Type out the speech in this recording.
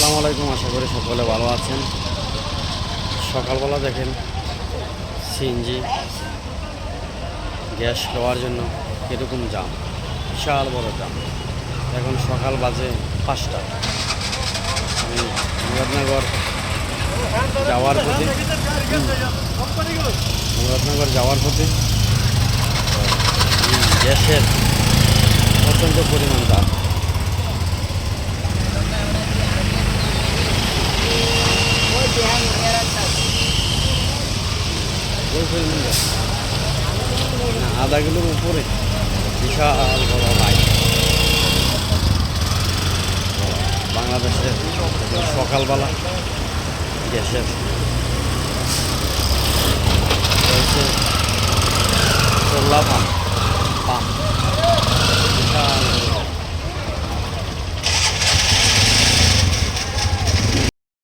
আসসালামু আলাইকুম, আশা করি সকলে ভালো আছেন। সকালবেলা দেখেন সিএনজি গ্যাস খাওয়ার জন্য কীরকম জাম, বিশাল বড় জাম। এখন সকাল বাজে 5টা। আমি মুরাদনগর যাওয়ার পথে গ্যাসের প্রচণ্ড পরিমাণ দাম। আধা কিলোর উপরে বিশাল বড় লাইন। বাংলাদেশের সকালবেলা গ্যাসের রয়েছে চোল্লা পাম্প।